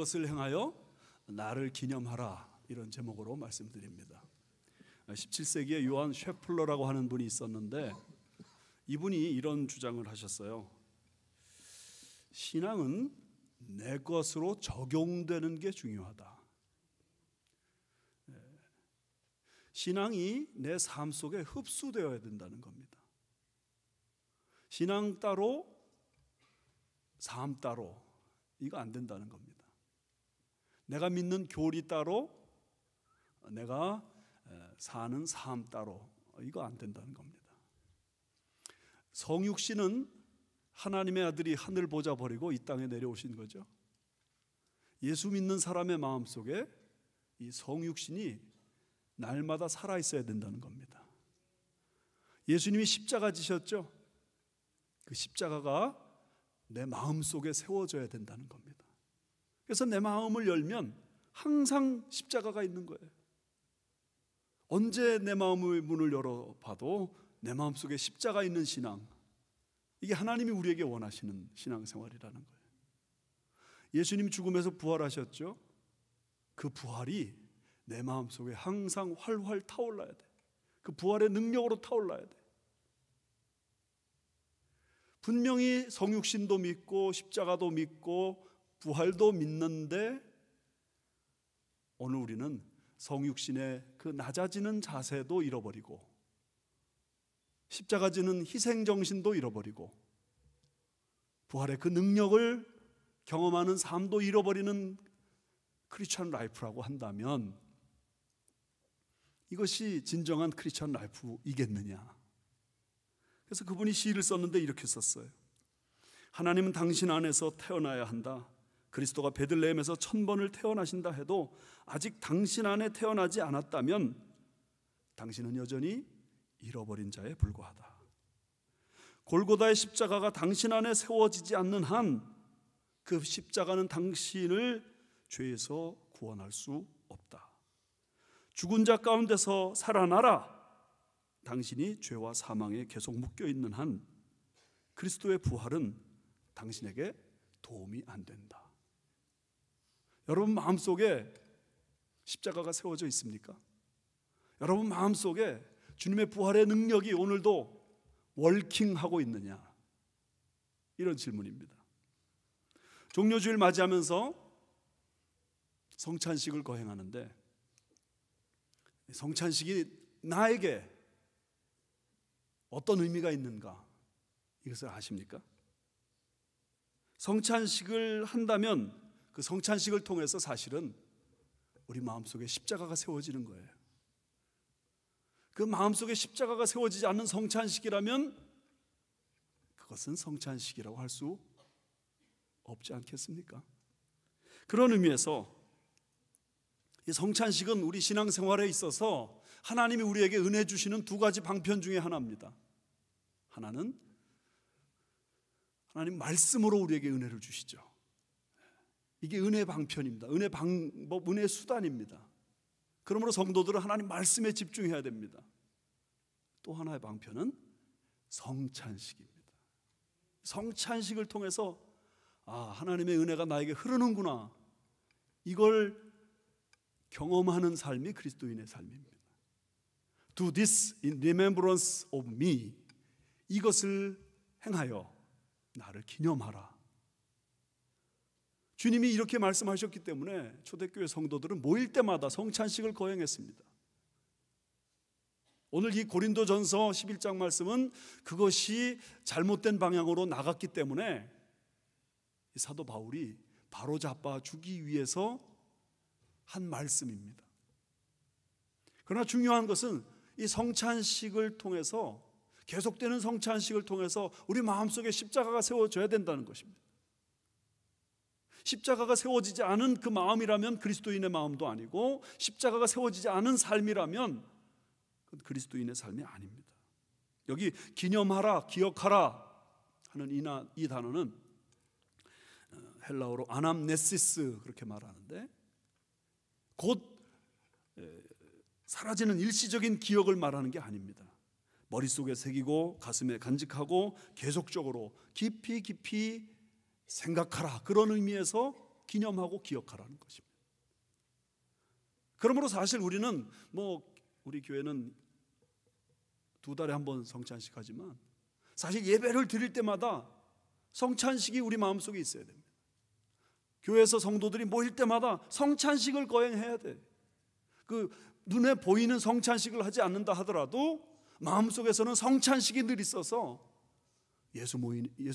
이것을 행하여 나를 기념하라, 이런 제목으로 말씀드립니다. 17세기에 요한 셰플러라고 하는 분이 있었는데 이분이 이런 주장을 하셨어요. 신앙은 내 것으로 적용되는 게 중요하다. 신앙이 내 삶 속에 흡수되어야 된다는 겁니다. 신앙 따로 삶 따로, 이거 안 된다는 겁니다. 내가 믿는 교리 따로, 내가 사는 삶 따로, 이거 안 된다는 겁니다. 성육신은 하나님의 아들이 하늘 보좌 버리고 이 땅에 내려오신 거죠. 예수 믿는 사람의 마음속에 이 성육신이 날마다 살아있어야 된다는 겁니다. 예수님이 십자가 지셨죠. 그 십자가가 내 마음속에 세워져야 된다는 겁니다. 그래서 내 마음을 열면 항상 십자가가 있는 거예요. 언제 내 마음의 문을 열어봐도 내 마음속에 십자가 있는 신앙, 이게 하나님이 우리에게 원하시는 신앙생활이라는 거예요. 예수님 죽음에서 부활하셨죠. 그 부활이 내 마음속에 항상 활활 타올라야 돼. 그 부활의 능력으로 타올라야 돼. 분명히 성육신도 믿고 십자가도 믿고 부활도 믿는데 오늘 우리는 성육신의 그 낮아지는 자세도 잃어버리고 십자가 지는 희생정신도 잃어버리고 부활의 그 능력을 경험하는 삶도 잃어버리는 크리스천 라이프라고 한다면 이것이 진정한 크리스천 라이프이겠느냐. 그래서 그분이 시를 썼는데 이렇게 썼어요. 하나님은 당신 안에서 태어나야 한다. 그리스도가 베들레헴에서 1000번을 태어나신다 해도 아직 당신 안에 태어나지 않았다면 당신은 여전히 잃어버린 자에 불과하다. 골고다의 십자가가 당신 안에 세워지지 않는 한 그 십자가는 당신을 죄에서 구원할 수 없다. 죽은 자 가운데서 살아나라. 당신이 죄와 사망에 계속 묶여있는 한 그리스도의 부활은 당신에게 도움이 안 된다. 여러분 마음속에 십자가가 세워져 있습니까? 여러분 마음속에 주님의 부활의 능력이 오늘도 월킹하고 있느냐? 이런 질문입니다. 종료주일 맞이하면서 성찬식을 거행하는데 성찬식이 나에게 어떤 의미가 있는가? 이것을 아십니까? 성찬식을 한다면 그 성찬식을 통해서 사실은 우리 마음속에 십자가가 세워지는 거예요. 그 마음속에 십자가가 세워지지 않는 성찬식이라면 그것은 성찬식이라고 할 수 없지 않겠습니까? 그런 의미에서 이 성찬식은 우리 신앙생활에 있어서 하나님이 우리에게 은혜 주시는 두 가지 방편 중에 하나입니다. 하나는 하나님 말씀으로 우리에게 은혜를 주시죠. 이게 은혜 방편입니다. 은혜 방법, 은혜 수단입니다. 그러므로 성도들은 하나님 말씀에 집중해야 됩니다. 또 하나의 방편은 성찬식입니다. 성찬식을 통해서 하나님의 은혜가 나에게 흐르는구나, 이걸 경험하는 삶이 그리스도인의 삶입니다. Do this in remembrance of me. 이것을 행하여 나를 기념하라. 주님이 이렇게 말씀하셨기 때문에 초대교회 성도들은 모일 때마다 성찬식을 거행했습니다. 오늘 이 고린도전서 11장 말씀은 그것이 잘못된 방향으로 나갔기 때문에 사도 바울이 바로잡아 주기 위해서 한 말씀입니다. 그러나 중요한 것은 이 성찬식을 통해서, 계속되는 성찬식을 통해서 우리 마음속에 십자가가 세워져야 된다는 것입니다. 십자가가 세워지지 않은 그 마음이라면 그리스도인의 마음도 아니고, 십자가가 세워지지 않은 삶이라면 그건 그리스도인의 삶이 아닙니다. 여기 기념하라, 기억하라 하는 이 단어는 헬라어로 아남네시스 그렇게 말하는데, 곧 사라지는 일시적인 기억을 말하는 게 아닙니다. 머릿속에 새기고 가슴에 간직하고 계속적으로 깊이 생각하라, 그런 의미에서 기념하고 기억하라는 것입니다. 그러므로 사실 우리는 우리 교회는 2달에 한 번 성찬식 하지만 사실 예배를 드릴 때마다 성찬식이 우리 마음속에 있어야 됩니다. 교회에서 성도들이 모일 때마다 성찬식을 거행해야 돼. 그 눈에 보이는 성찬식을 하지 않는다 하더라도 마음속에서는 성찬식이 늘 있어서 예수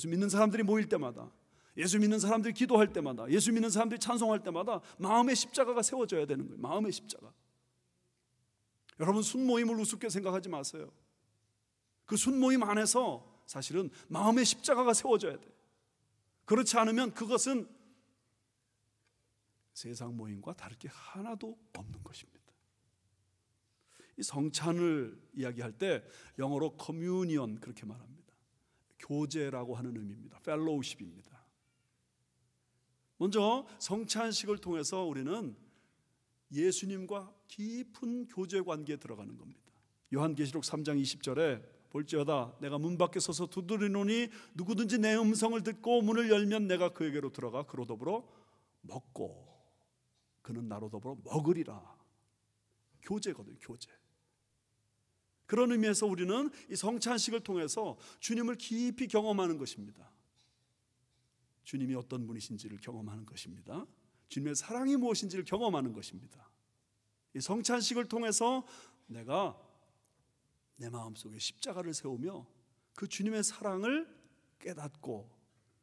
믿는 사람들이 모일 때마다, 예수 믿는 사람들이 기도할 때마다, 예수 믿는 사람들이 찬송할 때마다 마음의 십자가가 세워져야 되는 거예요. 마음의 십자가. 여러분, 순모임을 우습게 생각하지 마세요. 그 순모임 안에서 사실은 마음의 십자가가 세워져야 돼요. 그렇지 않으면 그것은 세상 모임과 다를 게 하나도 없는 것입니다. 이 성찬을 이야기할 때 영어로 커뮤니언 그렇게 말합니다. 교제라고 하는 의미입니다. 펠로우십입니다. 먼저 성찬식을 통해서 우리는 예수님과 깊은 교제 관계에 들어가는 겁니다. 요한계시록 3장 20절에 볼지어다 내가 문 밖에 서서 두드리노니 누구든지 내 음성을 듣고 문을 열면 내가 그에게로 들어가 그로 더불어 먹고 그는 나로 더불어 먹으리라. 교제거든요. 교제. 그런 의미에서 우리는 이 성찬식을 통해서 주님을 깊이 경험하는 것입니다. 주님이 어떤 분이신지를 경험하는 것입니다. 주님의 사랑이 무엇인지를 경험하는 것입니다. 이 성찬식을 통해서 내가 내 마음속에 십자가를 세우며 그 주님의 사랑을 깨닫고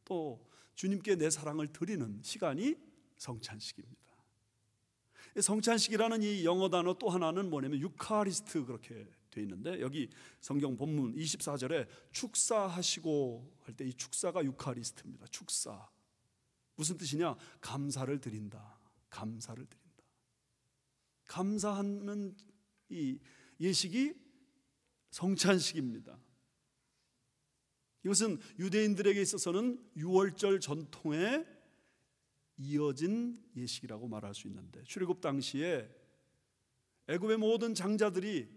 또 주님께 내 사랑을 드리는 시간이 성찬식입니다. 성찬식이라는 이 영어 단어 또 하나는 뭐냐면 유카리스트 그렇게 되어 있는데 여기 성경 본문 24절에 축사하시고 할 때 이 축사가 유카리스트입니다. 축사. 무슨 뜻이냐? 감사를 드린다. 감사를 드린다. 감사하는 이 예식이 성찬식입니다. 이것은 유대인들에게 있어서는 유월절 전통에 이어진 예식이라고 말할 수 있는데 출애굽 당시에 애굽의 모든 장자들이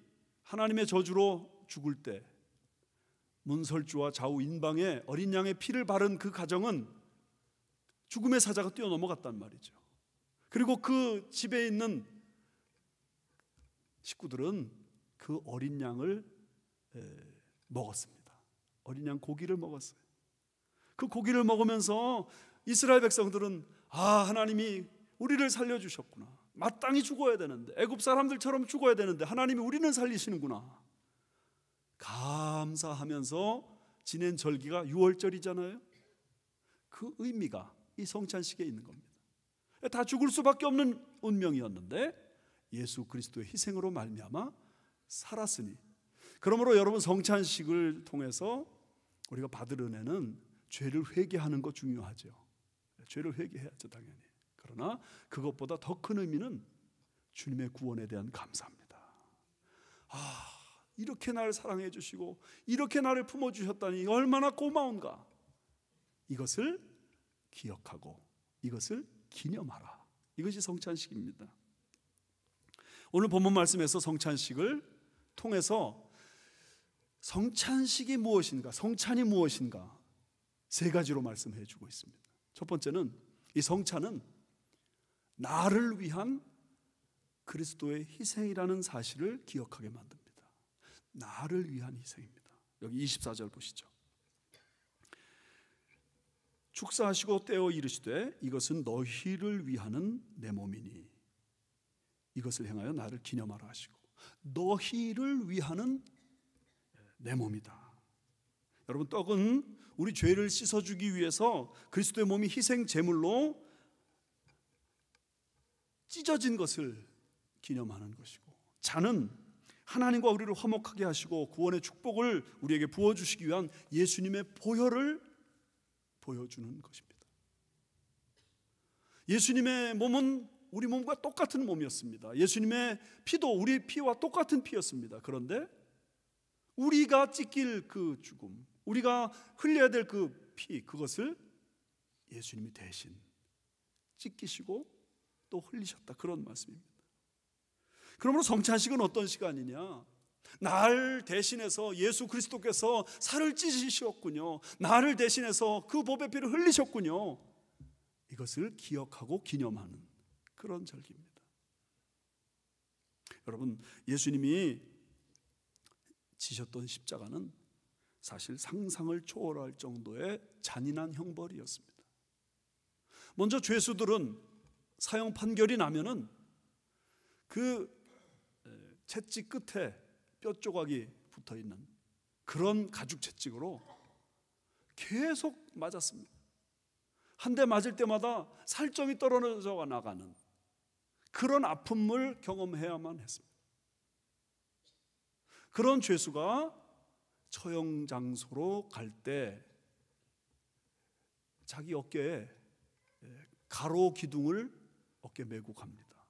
하나님의 저주로 죽을 때 문설주와 좌우 인방에 어린 양의 피를 바른 그 가정은 죽음의 사자가 뛰어넘어갔단 말이죠. 그리고 그 집에 있는 식구들은 그 어린 양을 먹었습니다. 어린 양 고기를 먹었어요. 그 고기를 먹으면서 이스라엘 백성들은 하나님이 우리를 살려주셨구나. 마땅히 죽어야 되는데 애굽 사람들처럼 죽어야 되는데 하나님이 우리는 살리시는구나. 감사하면서 지낸 절기가 유월절이잖아요. 그 의미가 이 성찬식에 있는 겁니다. 다 죽을 수밖에 없는 운명이었는데 예수 그리스도의 희생으로 말미암아 살았으니 그러므로 여러분 성찬식을 통해서 우리가 받을 은혜는 죄를 회개하는 거 중요하죠. 죄를 회개해야죠 당연히. 그러나 그것보다 더 큰 의미는 주님의 구원에 대한 감사입니다. 이렇게 나를 사랑해 주시고 이렇게 나를 품어주셨다니 얼마나 고마운가. 이것을 기억하고 이것을 기념하라. 이것이 성찬식입니다. 오늘 본문 말씀에서 성찬식을 통해서 성찬식이 무엇인가, 성찬이 무엇인가 3가지로 말씀해 주고 있습니다. 첫 번째는 이 성찬은 나를 위한 그리스도의 희생이라는 사실을 기억하게 만듭니다. 나를 위한 희생입니다. 여기 24절 보시죠. 축사하시고 떼어 이르시되 이것은 너희를 위하는 내 몸이니 이것을 행하여 나를 기념하라 하시고 너희를 위하는 내 몸이다. 여러분 떡은 우리 죄를 씻어주기 위해서 그리스도의 몸이 희생 제물로 찢어진 것을 기념하는 것이고 잔은 하나님과 우리를 화목하게 하시고 구원의 축복을 우리에게 부어주시기 위한 예수님의 보혈을 보여주는 것입니다. 예수님의 몸은 우리 몸과 똑같은 몸이었습니다. 예수님의 피도 우리의 피와 똑같은 피였습니다. 그런데 우리가 찢길 그 죽음, 우리가 흘려야 될 그 피, 그것을 예수님이 대신 찢기시고 또 흘리셨다. 그런 말씀입니다. 그러므로 성찬식은 어떤 시간이냐? 나를 대신해서 예수 그리스도께서 살을 찢으셨군요. 나를 대신해서 그 보배 피를 흘리셨군요. 이것을 기억하고 기념하는 그런 절기입니다. 여러분, 예수님이 지셨던 십자가는 사실 상상을 초월할 정도의 잔인한 형벌이었습니다. 먼저 죄수들은 사형 판결이 나면은 그 채찍 끝에 뼈 조각이 붙어 있는 그런 가죽 채찍으로 계속 맞았습니다. 한 대 맞을 때마다 살점이 떨어져 나가는 그런 아픔을 경험해야만 했습니다. 그런 죄수가 처형 장소로 갈 때 자기 어깨에 가로 기둥을 어깨 메고 갑니다.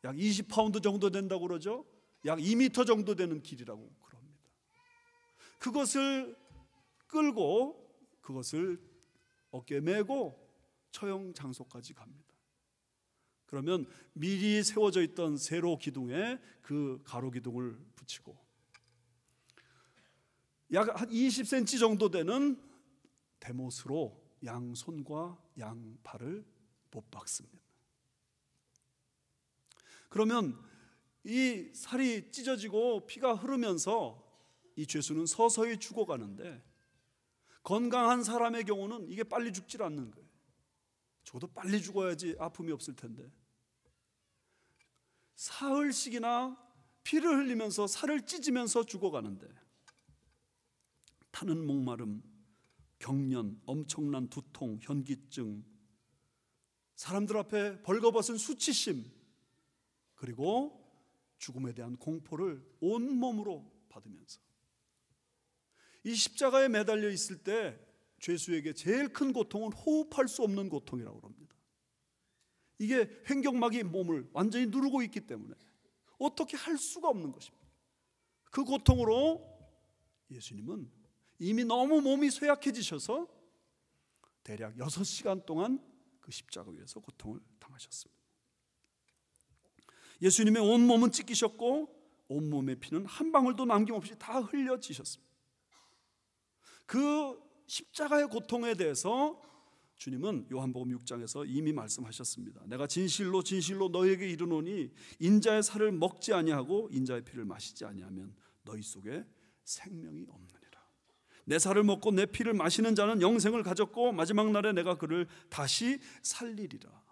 약 20파운드 정도 된다고 그러죠. 약 2m 정도 되는 길이라고 그럽니다. 그것을 끌고 그것을 어깨에 메고 처형 장소까지 갑니다. 그러면 미리 세워져 있던 세로 기둥에 그 가로 기둥을 붙이고 약 한 20cm 정도 되는 대못으로 양손과 양팔을 못 박습니다. 그러면 이 살이 찢어지고 피가 흐르면서 이 죄수는 서서히 죽어가는데 건강한 사람의 경우는 이게 빨리 죽질 않는 거예요. 저도 빨리 죽어야지 아픔이 없을 텐데 사흘씩이나 피를 흘리면서 살을 찢으면서 죽어가는데 타는 목마름, 경련, 엄청난 두통, 현기증, 사람들 앞에 벌거벗은 수치심, 그리고 죽음에 대한 공포를 온몸으로 받으면서 이 십자가에 매달려 있을 때 죄수에게 제일 큰 고통은 호흡할 수 없는 고통이라고 합니다. 이게 횡격막이 몸을 완전히 누르고 있기 때문에 어떻게 할 수가 없는 것입니다. 그 고통으로 예수님은 이미 너무 몸이 쇠약해지셔서 대략 6시간 동안 그 십자가 위에서 고통을 당하셨습니다. 예수님의 온몸은 찢기셨고 온몸의 피는 한 방울도 남김없이 다 흘려지셨습니다. 그 십자가의 고통에 대해서 주님은 요한복음 6장에서 이미 말씀하셨습니다. 내가 진실로 진실로 너희에게 이르노니 인자의 살을 먹지 아니하고 인자의 피를 마시지 아니하면 너희 속에 생명이 없느니라. 내 살을 먹고 내 피를 마시는 자는 영생을 가졌고 마지막 날에 내가 그를 다시 살리리라.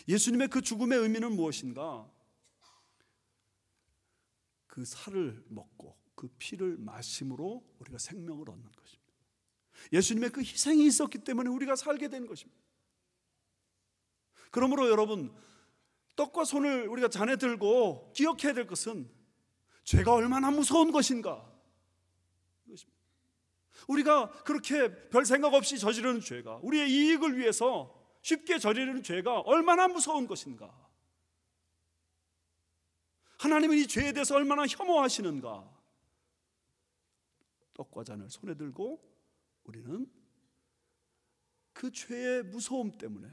예수님의 그 죽음의 의미는 무엇인가? 그 살을 먹고 그 피를 마심으로 우리가 생명을 얻는 것입니다. 예수님의 그 희생이 있었기 때문에 우리가 살게 된 것입니다. 그러므로 여러분, 떡과 손을 우리가 잔에 들고 기억해야 될 것은 죄가 얼마나 무서운 것인가, 이것입니다. 우리가 그렇게 별 생각 없이 저지르는 죄가, 우리의 이익을 위해서 쉽게 저지르는 죄가 얼마나 무서운 것인가, 하나님은 이 죄에 대해서 얼마나 혐오하시는가. 떡과 잔을 손에 들고 우리는 그 죄의 무서움 때문에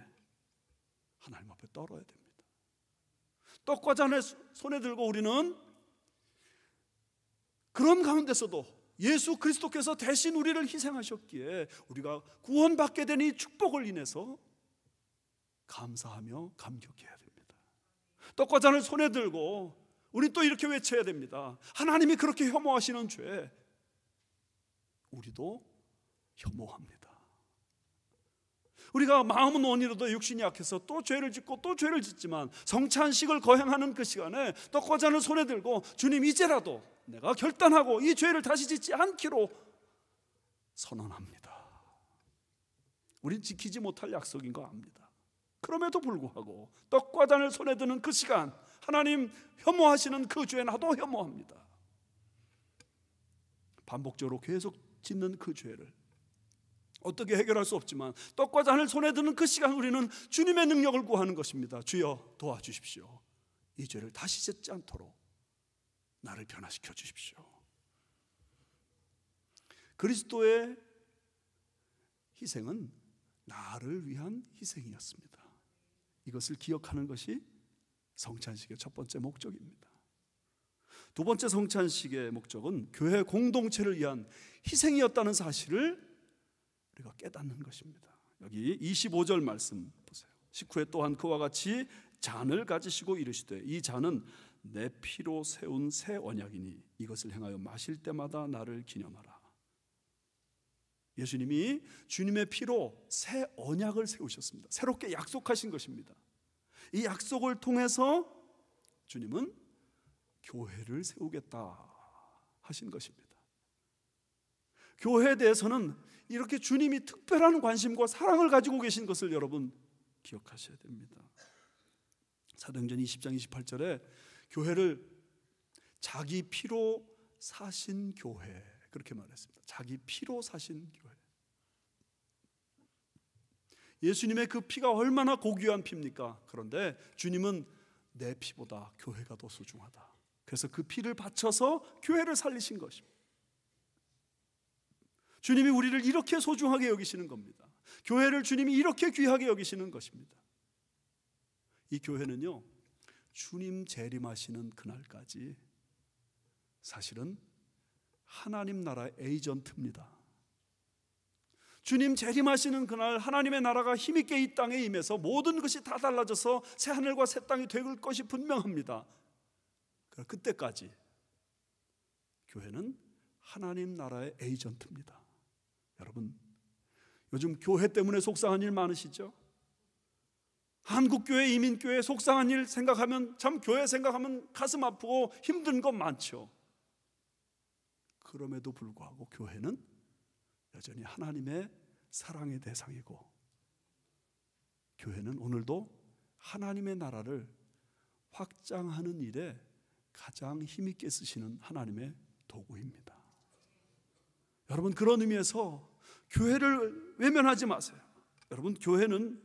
하나님 앞에 떨어야 됩니다. 떡과 잔을 손에 들고 우리는 그런 가운데서도 예수 그리스도께서 대신 우리를 희생하셨기에 우리가 구원받게 된 이 축복을 인해서 감사하며 감격해야 됩니다. 떡과 잔을 손에 들고 우리 또 이렇게 외쳐야 됩니다. 하나님이 그렇게 혐오하시는 죄 우리도 혐오합니다. 우리가 마음은 원이라도 육신이 약해서 또 죄를 짓고 또 죄를 짓지만 성찬식을 거행하는 그 시간에 떡과 잔을 손에 들고 주님, 이제라도 내가 결단하고 이 죄를 다시 짓지 않기로 선언합니다. 우린 지키지 못할 약속인 거 압니다. 그럼에도 불구하고 떡과 잔을 손에 드는 그 시간, 하나님 혐오하시는 그 죄 나도 혐오합니다. 반복적으로 계속 짓는 그 죄를 어떻게 해결할 수 없지만 떡과 잔을 손에 드는 그 시간 우리는 주님의 능력을 구하는 것입니다. 주여 도와주십시오. 이 죄를 다시 짓지 않도록 나를 변화시켜 주십시오. 그리스도의 희생은 나를 위한 희생이었습니다. 이것을 기억하는 것이 성찬식의 첫 번째 목적입니다. 두 번째 성찬식의 목적은 교회 공동체를 위한 희생이었다는 사실을 우리가 깨닫는 것입니다. 여기 25절 말씀 보세요. 식후에 또한 그와 같이 잔을 가지시고 이르시되 이 잔은 내 피로 세운 새 언약이니 이것을 행하여 마실 때마다 나를 기념하라. 예수님이 주님의 피로 새 언약을 세우셨습니다. 새롭게 약속하신 것입니다. 이 약속을 통해서 주님은 교회를 세우겠다 하신 것입니다. 교회에 대해서는 이렇게 주님이 특별한 관심과 사랑을 가지고 계신 것을 여러분 기억하셔야 됩니다. 사도행전 20장 28절에 교회를 자기 피로 사신 교회 그렇게 말했습니다. 자기 피로 사신 교회. 예수님의 그 피가 얼마나 고귀한 피입니까? 그런데 주님은 내 피보다 교회가 더 소중하다. 그래서 그 피를 바쳐서 교회를 살리신 것입니다. 주님이 우리를 이렇게 소중하게 여기시는 겁니다. 교회를 주님이 이렇게 귀하게 여기시는 것입니다. 이 교회는요, 주님 재림하시는 그날까지 사실은 하나님 나라의 에이전트입니다. 주님 재림하시는 그날 하나님의 나라가 힘있게 이 땅에 임해서 모든 것이 다 달라져서 새 하늘과 새 땅이 될 것이 분명합니다. 그때까지 교회는 하나님 나라의 에이전트입니다. 여러분, 요즘 교회 때문에 속상한 일 많으시죠? 한국교회, 이민교회 속상한 일 생각하면 참 교회 생각하면 가슴 아프고 힘든 것 많죠. 그럼에도 불구하고 교회는 여전히 하나님의 사랑의 대상이고 교회는 오늘도 하나님의 나라를 확장하는 일에 가장 힘있게 쓰시는 하나님의 도구입니다. 여러분, 그런 의미에서 교회를 외면하지 마세요. 여러분, 교회는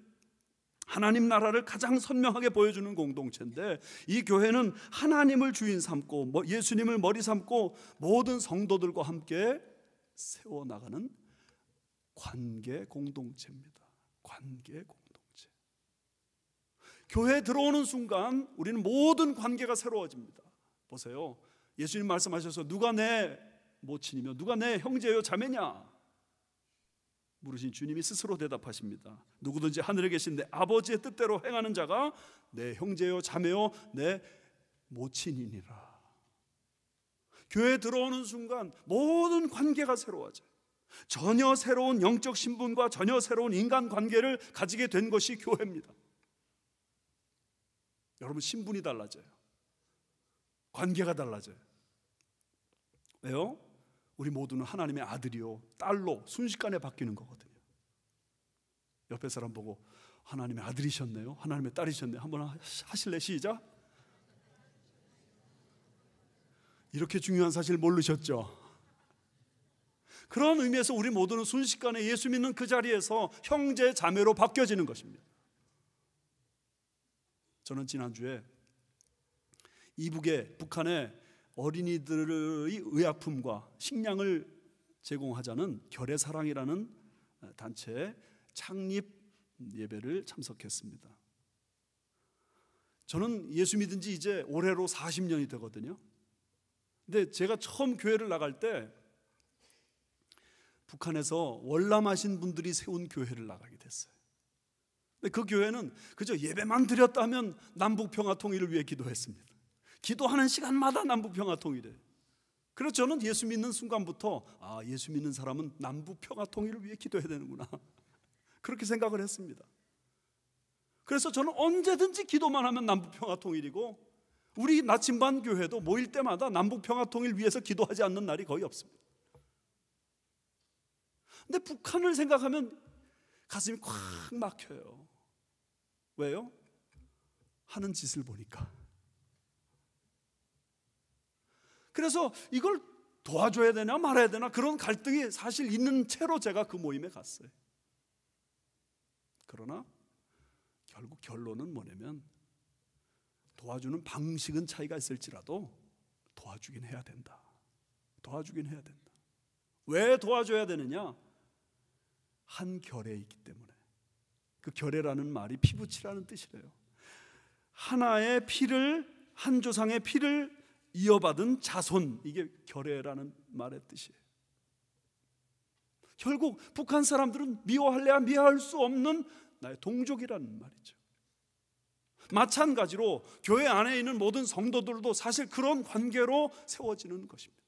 하나님 나라를 가장 선명하게 보여주는 공동체인데 이 교회는 하나님을 주인 삼고 예수님을 머리 삼고 모든 성도들과 함께 세워나가는 관계 공동체입니다. 관계 공동체. 교회에 들어오는 순간 우리는 모든 관계가 새로워집니다. 보세요. 예수님 말씀하셔서 누가 내 모친이며 누가 내 형제요 자매냐 물으신 주님이 스스로 대답하십니다. 누구든지 하늘에 계신 내 아버지의 뜻대로 행하는 자가 내 형제요 자매요 내 모친이니라. 교회에 들어오는 순간 모든 관계가 새로워져요. 전혀 새로운 영적 신분과 전혀 새로운 인간 관계를 가지게 된 것이 교회입니다. 여러분, 신분이 달라져요. 관계가 달라져요. 왜요? 우리 모두는 하나님의 아들이요 딸로 순식간에 바뀌는 거거든요. 옆에 사람 보고 하나님의 아들이셨네요, 하나님의 딸이셨네요 한번 하실래? 시작. 이렇게 중요한 사실 모르셨죠? 그런 의미에서 우리 모두는 순식간에 예수 믿는 그 자리에서 형제 자매로 바뀌어지는 것입니다. 저는 지난주에 이북에 북한에 어린이들의 의약품과 식량을 제공하자는 결의사랑이라는 단체의 창립 예배를 참석했습니다. 저는 예수 믿은 지 이제 올해로 40년이 되거든요. 근데 제가 처음 교회를 나갈 때 북한에서 월남하신 분들이 세운 교회를 나가게 됐어요. 근데 그 교회는 그저 예배만 드렸다면 남북평화 통일을 위해 기도했습니다. 기도하는 시간마다 남북평화 통일이에요. 그래서 저는 예수 믿는 순간부터 예수 믿는 사람은 남북평화 통일을 위해 기도해야 되는구나 그렇게 생각을 했습니다. 그래서 저는 언제든지 기도만 하면 남북평화 통일이고 우리 나침반 교회도 모일 때마다 남북평화 통일 위해서 기도하지 않는 날이 거의 없습니다. 근데 북한을 생각하면 가슴이 콱 막혀요. 왜요? 하는 짓을 보니까. 그래서 이걸 도와줘야 되나 말아야 되나 그런 갈등이 사실 있는 채로 제가 그 모임에 갔어요. 그러나 결국 결론은 뭐냐면 도와주는 방식은 차이가 있을지라도 도와주긴 해야 된다. 도와주긴 해야 된다. 왜 도와줘야 되느냐? 한 결에 있기 때문에. 그 결의라는 말이 피부치라는 뜻이래요. 하나의 피를, 한 조상의 피를 이어받은 자손, 이게 결의라는 말의 뜻이에요. 결국 북한 사람들은 미워할래야 미워할 수 없는 나의 동족이라는 말이죠. 마찬가지로 교회 안에 있는 모든 성도들도 사실 그런 관계로 세워지는 것입니다.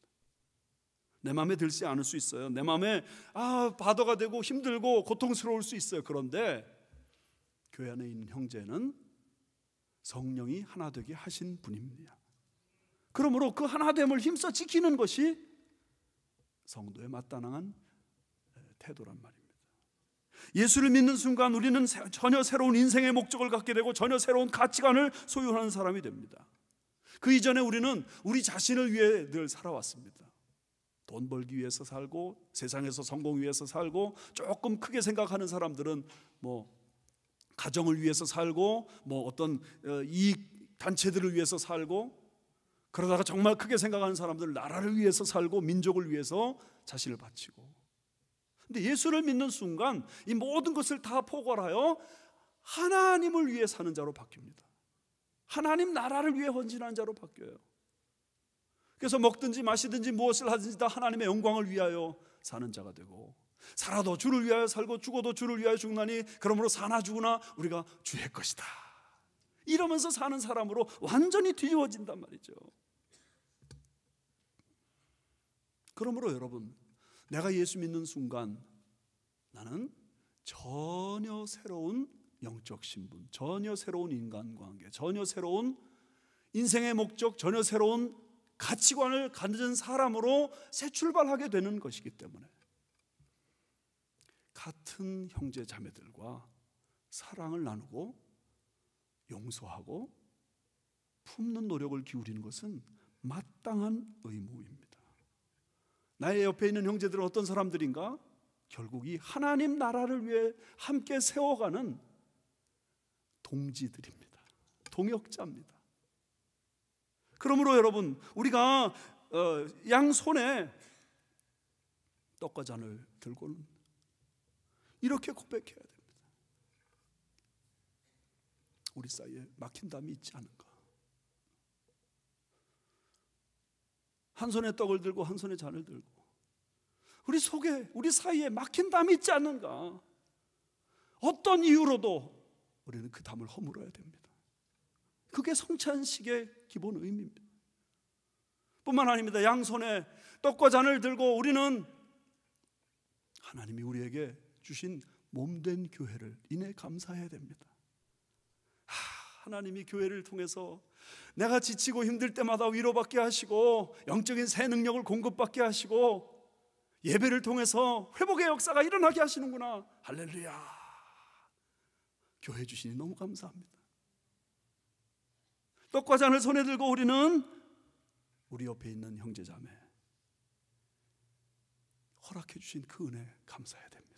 내 마음에 들지 않을 수 있어요. 내 마음에 바더가 되고 힘들고 고통스러울 수 있어요. 그런데 교회 안에 있는 형제는 성령이 하나 되게 하신 분입니다. 그러므로 그 하나됨을 힘써 지키는 것이 성도의 마땅한 태도란 말입니다. 예수를 믿는 순간 우리는 전혀 새로운 인생의 목적을 갖게 되고 전혀 새로운 가치관을 소유하는 사람이 됩니다. 그 이전에 우리는 우리 자신을 위해 늘 살아왔습니다. 돈 벌기 위해서 살고 세상에서 성공 위해서 살고, 조금 크게 생각하는 사람들은 가정을 위해서 살고 어떤 이익 단체들을 위해서 살고, 그러다가 정말 크게 생각하는 사람들은 나라를 위해서 살고 민족을 위해서 자신을 바치고. 근데 예수를 믿는 순간 이 모든 것을 다 포괄하여 하나님을 위해 사는 자로 바뀝니다. 하나님 나라를 위해 헌신하는 자로 바뀌어요. 그래서 먹든지 마시든지 무엇을 하든지 다 하나님의 영광을 위하여 사는 자가 되고, 살아도 주를 위하여 살고 죽어도 주를 위하여 죽나니 그러므로 사나 죽으나 우리가 주의 것이다, 이러면서 사는 사람으로 완전히 뒤집어진단 말이죠. 그러므로 여러분, 내가 예수 믿는 순간 나는 전혀 새로운 영적 신분, 전혀 새로운 인간관계, 전혀 새로운 인생의 목적, 전혀 새로운 가치관을 가진 사람으로 새 출발하게 되는 것이기 때문에 같은 형제 자매들과 사랑을 나누고 용서하고 품는 노력을 기울이는 것은 마땅한 의무입니다. 나의 옆에 있는 형제들은 어떤 사람들인가? 결국 이 하나님 나라를 위해 함께 세워가는 동지들입니다. 동역자입니다. 그러므로 여러분, 우리가 양손에 떡과 잔을 들고는 이렇게 고백해야 됩니다. 우리 사이에 막힌 담이 있지 않은가? 한 손에 떡을 들고 한 손에 잔을 들고 우리 속에, 우리 사이에 막힌 담이 있지 않는가? 어떤 이유로도 우리는 그 담을 허물어야 됩니다. 그게 성찬식의 기본 의미입니다. 뿐만 아닙니다. 양손에 떡과 잔을 들고 우리는 하나님이 우리에게 주신 몸된 교회를 인해 감사해야 됩니다. 하나님이 교회를 통해서 내가 지치고 힘들 때마다 위로받게 하시고 영적인 새 능력을 공급받게 하시고 예배를 통해서 회복의 역사가 일어나게 하시는구나. 할렐루야. 교회 주시니 너무 감사합니다. 떡과 잔을 손에 들고 우리는 우리 옆에 있는 형제자매 허락해 주신 그 은혜 감사해야 됩니다.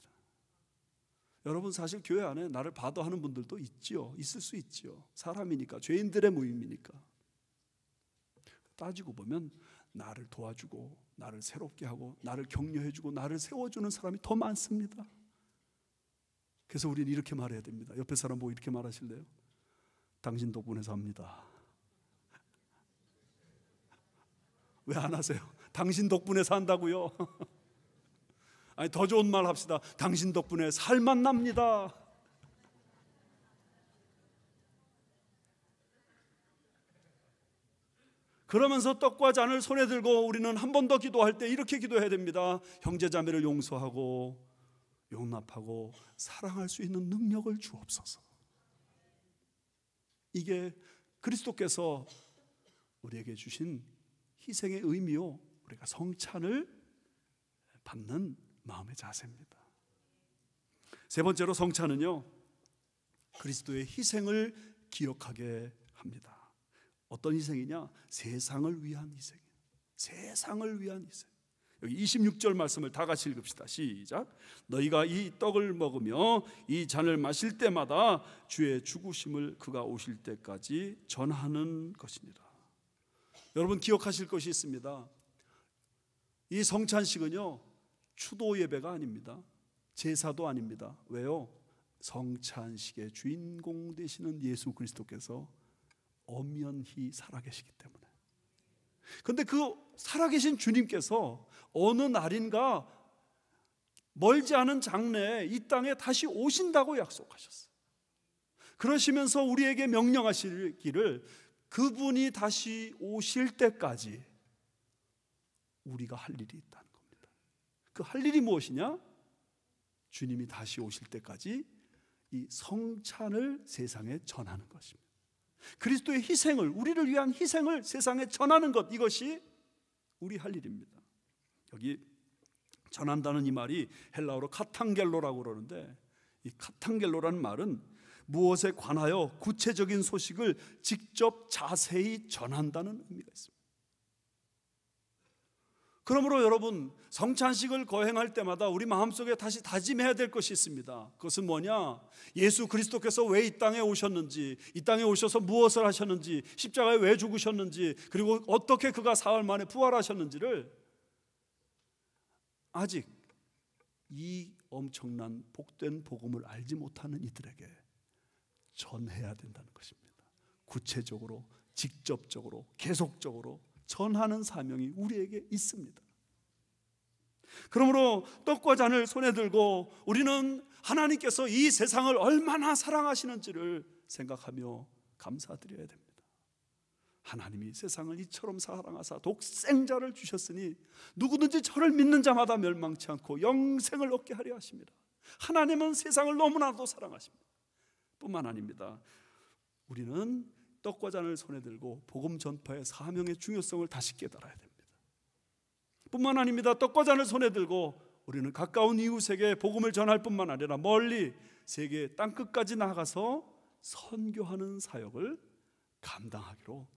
여러분, 사실 교회 안에 나를 바더하는 분들도 있지요. 있을 수 있지요. 사람이니까, 죄인들의 모임이니까. 따지고 보면 나를 도와주고 나를 새롭게 하고 나를 격려해주고 나를 세워주는 사람이 더 많습니다. 그래서 우리는 이렇게 말해야 됩니다. 옆에 사람 보고 이렇게 말하실래요? 당신 덕분에 삽니다. 왜 안 하세요? 당신 덕분에 산다고요? 아니, 더 좋은 말 합시다. 당신 덕분에 살맛 납니다. 그러면서 떡과 잔을 손에 들고 우리는 한 번 더 기도할 때 이렇게 기도해야 됩니다. 형제자매를 용서하고 용납하고 사랑할 수 있는 능력을 주옵소서. 이게 그리스도께서 우리에게 주신 희생의 의미요, 우리가 성찬을 받는 마음의 자세입니다. 세 번째로, 성찬은요 그리스도의 희생을 기억하게 합니다. 어떤 희생이냐? 세상을 위한 희생. 세상을 위한 희생. 여기 26절 말씀을 다 같이 읽읍시다. 시작. 너희가 이 떡을 먹으며 이 잔을 마실 때마다 주의 죽으심을 그가 오실 때까지 전하는 것이니라. 여러분, 기억하실 것이 있습니다. 이 성찬식은요 추도 예배가 아닙니다. 제사도 아닙니다. 왜요? 성찬식의 주인공 되시는 예수 그리스도께서 엄연히 살아계시기 때문에. 그런데 그 살아계신 주님께서 어느 날인가 멀지 않은 장래에 이 땅에 다시 오신다고 약속하셨어요. 그러시면서 우리에게 명령하시기를 그분이 다시 오실 때까지 우리가 할 일이 있다는 겁니다. 그 할 일이 무엇이냐? 주님이 다시 오실 때까지 이 성찬을 세상에 전하는 것입니다. 그리스도의 희생을, 우리를 위한 희생을 세상에 전하는 것, 이것이 우리 할 일입니다. 여기 전한다는 이 말이 헬라어로 카탕겔로라고 그러는데, 이 카탕겔로라는 말은 무엇에 관하여 구체적인 소식을 직접 자세히 전한다는 의미가 있습니다. 그러므로 여러분, 성찬식을 거행할 때마다 우리 마음속에 다시 다짐해야 될 것이 있습니다. 그것은 뭐냐? 예수 그리스도께서 왜 이 땅에 오셨는지, 이 땅에 오셔서 무엇을 하셨는지, 십자가에 왜 죽으셨는지, 그리고 어떻게 그가 사흘 만에 부활하셨는지를 아직 이 엄청난 복된 복음을 알지 못하는 이들에게 전해야 된다는 것입니다. 구체적으로, 직접적으로, 계속적으로 전하는 사명이 우리에게 있습니다. 그러므로 떡과 잔을 손에 들고 우리는 하나님께서 이 세상을 얼마나 사랑하시는지를 생각하며 감사드려야 됩니다. 하나님이 세상을 이처럼 사랑하사 독생자를 주셨으니 누구든지 저를 믿는 자마다 멸망치 않고 영생을 얻게 하려 하십니다. 하나님은 세상을 너무나도 사랑하십니다. 뿐만 아닙니다. 우리는 떡과 잔을 손에 들고 복음 전파의 사명의 중요성을 다시 깨달아야 됩니다. 뿐만 아닙니다. 떡과 잔을 손에 들고 우리는 가까운 이웃에게 복음을 전할 뿐만 아니라 멀리 세계 땅끝까지 나가서 선교하는 사역을 감당하기로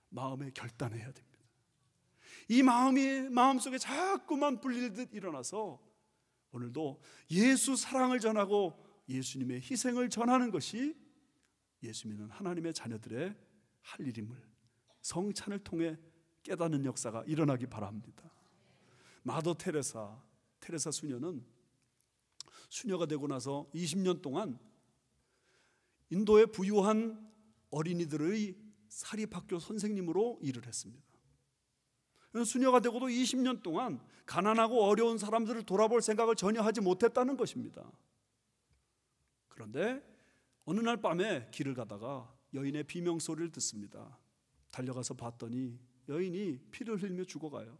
마음에 결단해야 됩니다. 이 마음이 마음속에 자꾸만 불리듯 일어나서 오늘도 예수 사랑을 전하고 예수님의 희생을 전하는 것이 예수 믿는 하나님의 자녀들의 할 일임을 성찬을 통해 깨닫는 역사가 일어나기 바랍니다. 마더 테레사 수녀는 수녀가 되고 나서 20년 동안 인도의 부유한 어린이들의 사립학교 선생님으로 일을 했습니다. 수녀가 되고도 20년 동안 가난하고 어려운 사람들을 돌아볼 생각을 전혀 하지 못했다는 것입니다. 그런데 어느 날 밤에 길을 가다가 여인의 비명소리를 듣습니다. 달려가서 봤더니 여인이 피를 흘리며 죽어가요.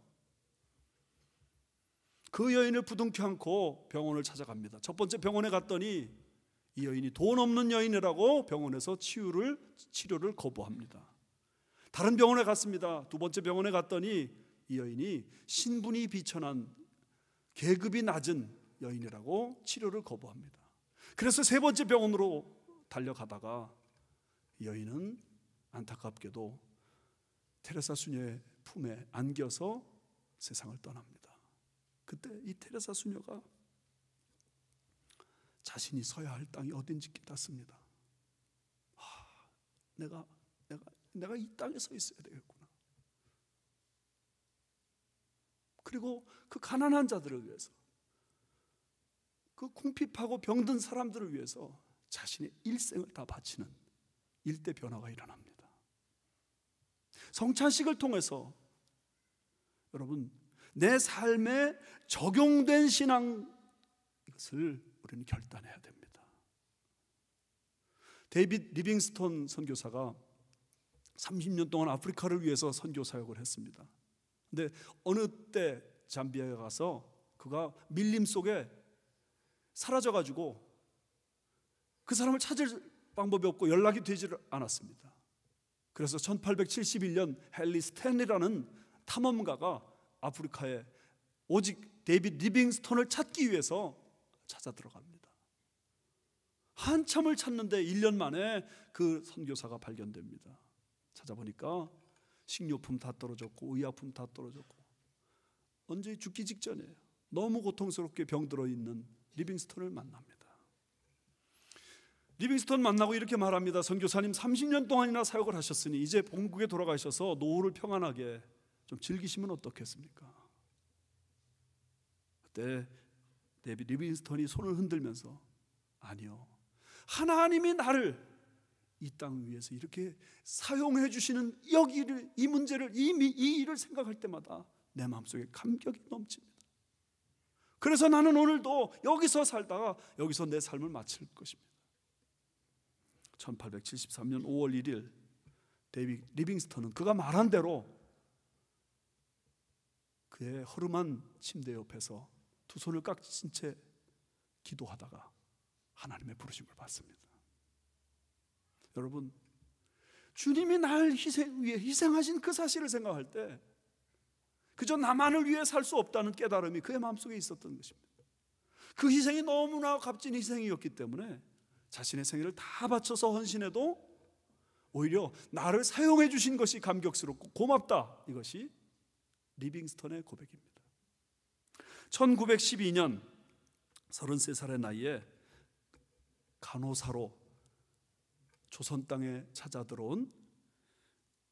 그 여인을 부둥켜 안고 병원을 찾아갑니다. 첫 번째 병원에 갔더니 이 여인이 돈 없는 여인이라고 병원에서 치료를 거부합니다. 다른 병원에 갔습니다. 두 번째 병원에 갔더니 이 여인이 신분이 비천한 계급이 낮은 여인이라고 치료를 거부합니다. 그래서 세 번째 병원으로 달려가다가 이 여인은 안타깝게도 테레사 수녀의 품에 안겨서 세상을 떠납니다. 그때 이 테레사 수녀가 자신이 서야 할 땅이 어딘지 깨닫습니다. 내가 이 땅에 서 있어야 되겠구나. 그리고 그 가난한 자들을 위해서, 그 궁핍하고 병든 사람들을 위해서 자신의 일생을 다 바치는 일대 변화가 일어납니다. 성찬식을 통해서 여러분, 내 삶에 적용된 신앙, 이것을 우리는 결단해야 됩니다. 데이빗 리빙스톤 선교사가 30년 동안 아프리카를 위해서 선교 사역을 했습니다. 근데 어느 때 잠비아에 가서 그가 밀림 속에 사라져가지고 그 사람을 찾을 방법이 없고 연락이 되지 않았습니다. 그래서 1871년 헨리 스탠리라는 탐험가가 아프리카에 오직 데이빗 리빙스톤을 찾기 위해서 찾아 들어갑니다. 한참을 찾는데 1년 만에 그 선교사가 발견됩니다. 찾아보니까 식료품 다 떨어졌고 의약품 다 떨어졌고 언제 죽기 직전이에요. 너무 고통스럽게 병들어 있는 리빙스톤을 만납니다. 리빙스톤 만나고 이렇게 말합니다. 선교사님, 30년 동안이나 사역을 하셨으니 이제 본국에 돌아가셔서 노후를 평안하게 좀 즐기시면 어떻겠습니까? 그때 데이빗 리빙스톤이 손을 흔들면서 아니요, 하나님이 나를 이 땅 위에서 이렇게 사용해 주시는 여기를, 이 문제를, 이 일을 생각할 때마다 내 마음속에 감격이 넘칩니다. 그래서 나는 오늘도 여기서 살다가 여기서 내 삶을 마칠 것입니다. 1873년 5월 1일 데이빗 리빙스턴은 그가 말한 대로 그의 허름한 침대 옆에서 두 손을 깍진 채 기도하다가 하나님의 부르심을 받습니다. 여러분, 주님이 날 위해 희생하신 그 사실을 생각할 때 그저 나만을 위해 살 수 없다는 깨달음이 그의 마음속에 있었던 것입니다. 그 희생이 너무나 값진 희생이었기 때문에 자신의 생애를 다 바쳐서 헌신해도 오히려 나를 사용해 주신 것이 감격스럽고 고맙다, 이것이 리빙스턴의 고백입니다. 1912년 33살의 나이에 간호사로 조선 땅에 찾아 들어온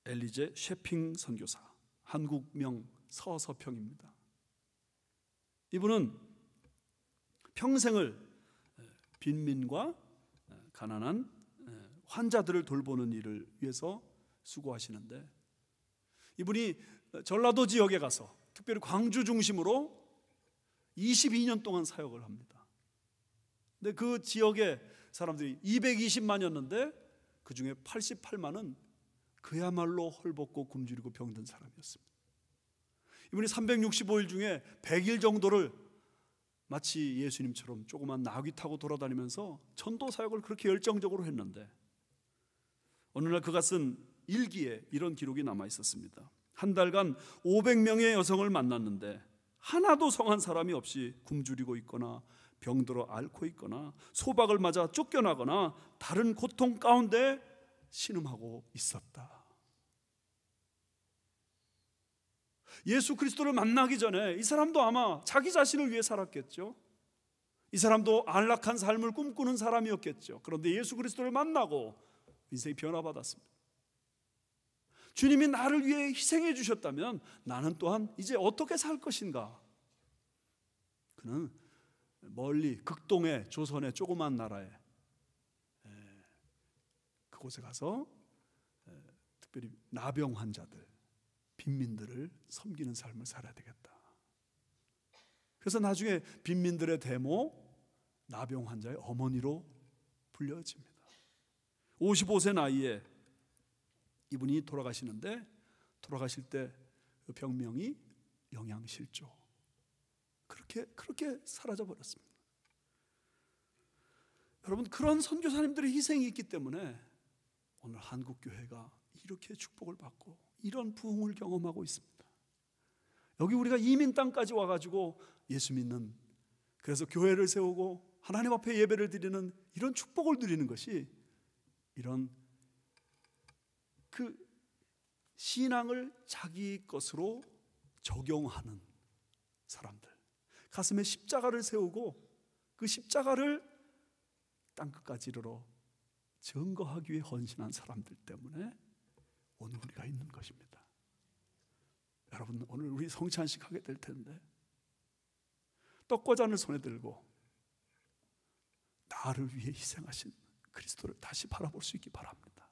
엘리제 셰핑 선교사, 한국명 서서평입니다. 이분은 평생을 빈민과 가난한 환자들을 돌보는 일을 위해서 수고하시는데, 이분이 전라도 지역에 가서 특별히 광주 중심으로 22년 동안 사역을 합니다. 근데 그 지역의 사람들이 220만이었는데 그 중에 88만은 그야말로 헐벗고 굶주리고 병든 사람이었습니다. 이분이 365일 중에 100일 정도를 마치 예수님처럼 조그만 나귀 타고 돌아다니면서 전도 사역을 그렇게 열정적으로 했는데, 어느 날 그가 쓴 일기에 이런 기록이 남아 있었습니다. 한 달간 500명의 여성을 만났는데 하나도 성한 사람이 없이 굶주리고 있거나 병들어 앓고 있거나 소박을 맞아 쫓겨나거나 다른 고통 가운데 신음하고 있었다. 예수 그리스도를 만나기 전에 이 사람도 아마 자기 자신을 위해 살았겠죠. 이 사람도 안락한 삶을 꿈꾸는 사람이었겠죠. 그런데 예수 그리스도를 만나고 인생이 변화받았습니다. 주님이 나를 위해 희생해 주셨다면 나는 또한 이제 어떻게 살 것인가? 그는 멀리 극동의 조선의 조그만 나라에 그곳에 가서 특별히 나병 환자들, 빈민들을 섬기는 삶을 살아야 되겠다. 그래서 나중에 빈민들의 대모, 나병 환자의 어머니로 불려집니다. 55세 나이에 이분이 돌아가시는데, 돌아가실 때 그 병명이 영양실조. 그렇게 사라져 버렸습니다. 여러분, 그런 선교사님들의 희생이 있기 때문에 오늘 한국 교회가 이렇게 축복을 받고 이런 부흥을 경험하고 있습니다. 여기 우리가 이민 땅까지 와가지고 예수 믿는, 그래서 교회를 세우고 하나님 앞에 예배를 드리는 이런 축복을 누리는 것이, 이런 그 신앙을 자기 것으로 적용하는 사람들, 가슴에 십자가를 세우고 그 십자가를 땅끝까지 이르러 증거하기 위해 헌신한 사람들 때문에 오늘 우리가 있는 것입니다. 여러분, 오늘 우리 성찬식 하게 될 텐데 떡과 잔을 손에 들고 나를 위해 희생하신 그리스도를 다시 바라볼 수 있기 바랍니다.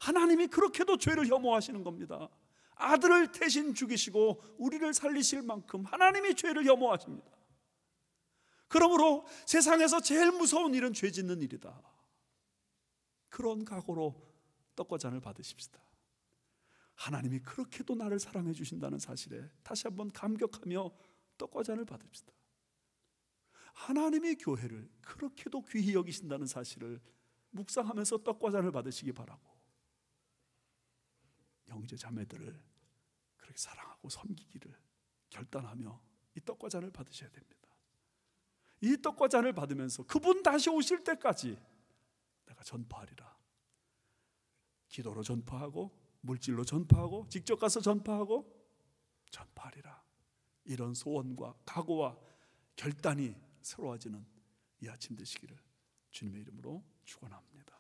하나님이 그렇게도 죄를 혐오하시는 겁니다. 아들을 대신 죽이시고 우리를 살리실 만큼 하나님이 죄를 혐오하십니다. 그러므로 세상에서 제일 무서운 일은 죄 짓는 일이다. 그런 각오로 떡과 잔을 받으십시다. 하나님이 그렇게도 나를 사랑해 주신다는 사실에 다시 한번 감격하며 떡과 잔을 받읍시다. 하나님의 교회를 그렇게도 귀히 여기신다는 사실을 묵상하면서 떡과 잔을 받으시기 바라고, 형제 자매들을 그렇게 사랑하고 섬기기를 결단하며 이 떡과 잔을 받으셔야 됩니다. 이 떡과 잔을 받으면서 그분 다시 오실 때까지 내가 전파하리라. 기도로 전파하고, 물질로 전파하고, 직접 가서 전파하고, 전파하리라. 이런 소원과 각오와 결단이 새로워지는 이 아침 되시기를 주님의 이름으로 축원합니다.